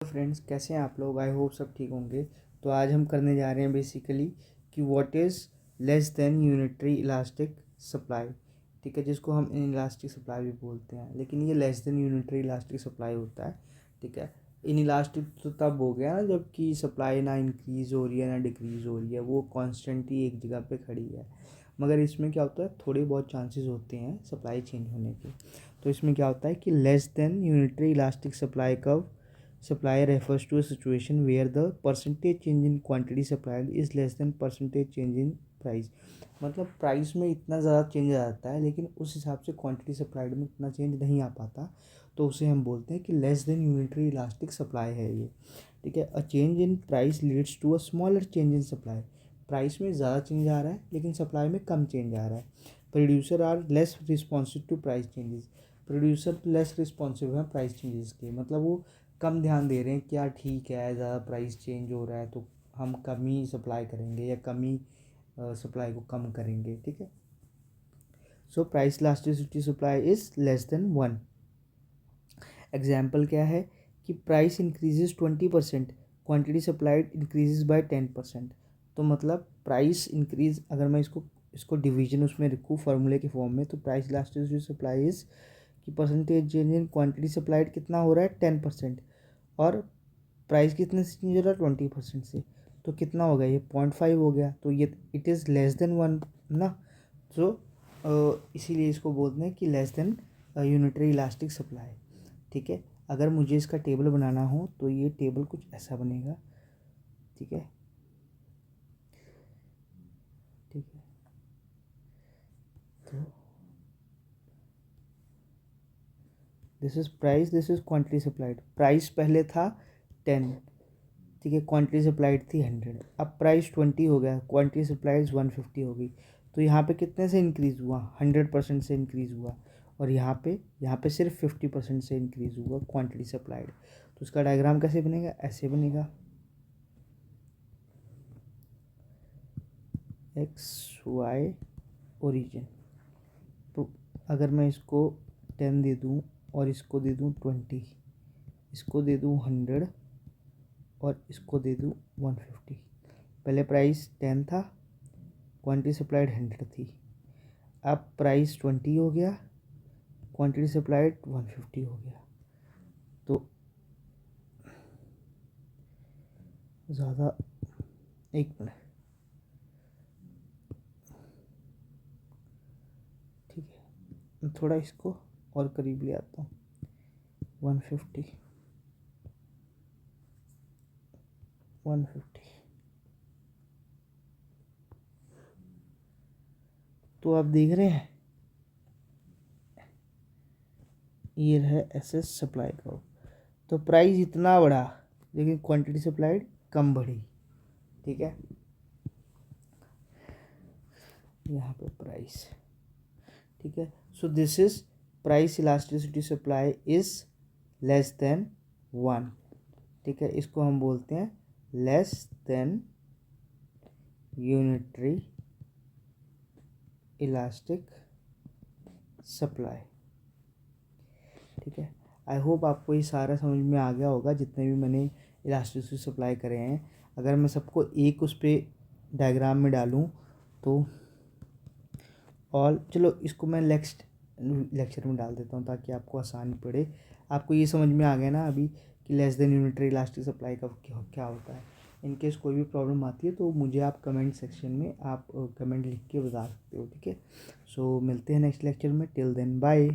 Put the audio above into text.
Friends, कैसे हैं आप लोग? आई होप सब ठीक होंगे। तो आज हम करने जा रहे हैं बेसिकली कि what is less than unitary elastic supply. ठीक है, जिसको हम इन इलास्टिक सप्लाई भी बोलते हैं, लेकिन ये less than unitary elastic supply होता है। ठीक है, इन इलास्टिक तो तब हो गया ना जबकि सप्लाई ना इंक्रीज़ हो रही है ना डिक्रीज़ हो रही है, वो कॉन्स्टेंट ही एक जगह पे खड़ी है। मगर इसमें क्या होता है, थोड़े बहुत चांसेस होते हैं सप्लाई चेंज होने के। तो इसमें क्या होता है कि less than unitary elastic supply curve supply refers to a situation where the percentage change in quantity supplied is less than percentage change in price। मतलब प्राइस में इतना ज़्यादा चेंज आ जाता है लेकिन उस हिसाब से क्वांटिटी सप्लाइड में इतना चेंज नहीं आ पाता, तो उसे हम बोलते हैं कि less than unitary elastic supply है ये। ठीक है, a change in price leads to a smaller change in supply. Price में ज़्यादा चेंज आ रहा है लेकिन सप्लाई में कम चेंज आ रहा है। Producer are less responsive to price changes. Producer less responsive है प्राइस चेंजेस के, मतलब वो कम ध्यान दे रहे हैं। क्या ठीक है, ज़्यादा प्राइस चेंज हो रहा है तो हम कम ही सप्लाई करेंगे या कम ही सप्लाई को कम करेंगे। ठीक है, so price elasticity supply is less than 1। Example क्या है कि price increases 20%, quantity supplied increases by 10%। तो मतलब प्राइस इंक्रीज, अगर मैं इसको डिवीजन उसमें रखूँ फार्मूले के फॉर्म में, तो प्राइस इलास्टिसिटी सप्लाई इज़ कि percentage change in quantity supplied कितना हो रहा है 10%, और प्राइस कितने से चेंज हो रहा है 20% से। तो कितना हो गया, ये 0.5 हो गया। तो ये इट इज़ लेस देन 1 ना। तो इसीलिए इसको बोलते हैं कि less than unitary elastic supply. ठीक है, अगर मुझे इसका टेबल बनाना हो तो ये टेबल कुछ ऐसा बनेगा। ठीक है, ठीक है, तो this is price, this is quantity supplied. Price पहले था 10, ठीक है, क्वांटिटी सप्लाइड थी 100। अब प्राइस 20 हो गया, क्वांटिटी सप्लाइड 150 हो गई। तो यहाँ पे कितने से इंक्रीज़ हुआ, 100% से इंक्रीज़ हुआ। और यहाँ पे सिर्फ 50% से इंक्रीज़ हुआ क्वांटिटी सप्लाइड। तो उसका डायग्राम कैसे बनेगा, ऐसे बनेगा, एक्स वाई ओरिजिन। तो अगर मैं इसको 10 दे दूँ और इसको दे दूँ 20, इसको दे दूँ 100 और इसको दे दूँ 150। पहले प्राइस 10 था, क्वांटिटी सप्लाइड 100 थी। अब प्राइस 20 हो गया, क्वांटिटी सप्लाइड 150 हो गया। तो ज़्यादा, एक मिनट, ठीक है, मैं थोड़ा इसको और करीब ले आता हूँ। 150, 150। तो आप देख रहे हैं ये है एसएस सप्लाई का। तो प्राइस इतना बढ़ा लेकिन क्वांटिटी सप्लाइड कम बढ़ी। ठीक है, यहाँ पे प्राइस, ठीक है। So this is price elasticity supply is less than 1। ठीक है, इसको हम बोलते हैं less than unitary elastic supply. ठीक है, आई होप आपको ये सारा समझ में आ गया होगा जितने भी मैंने इलास्टिसिटी सप्लाई करे हैं। अगर मैं सबको एक उस पर डायग्राम में डालूँ तो चलो इसको मैं नेक्स्ट लेक्चर में डाल देता हूँ ताकि आपको आसानी पड़े। आपको ये समझ में आ गया ना अभी कि less than unitary elastic supply का क्या होता है। इन केस कोई भी प्रॉब्लम आती है तो मुझे आप कमेंट सेक्शन में आप कमेंट लिख के बता सकते हो। ठीक है, सो मिलते हैं नेक्स्ट लेक्चर में। Till then bye.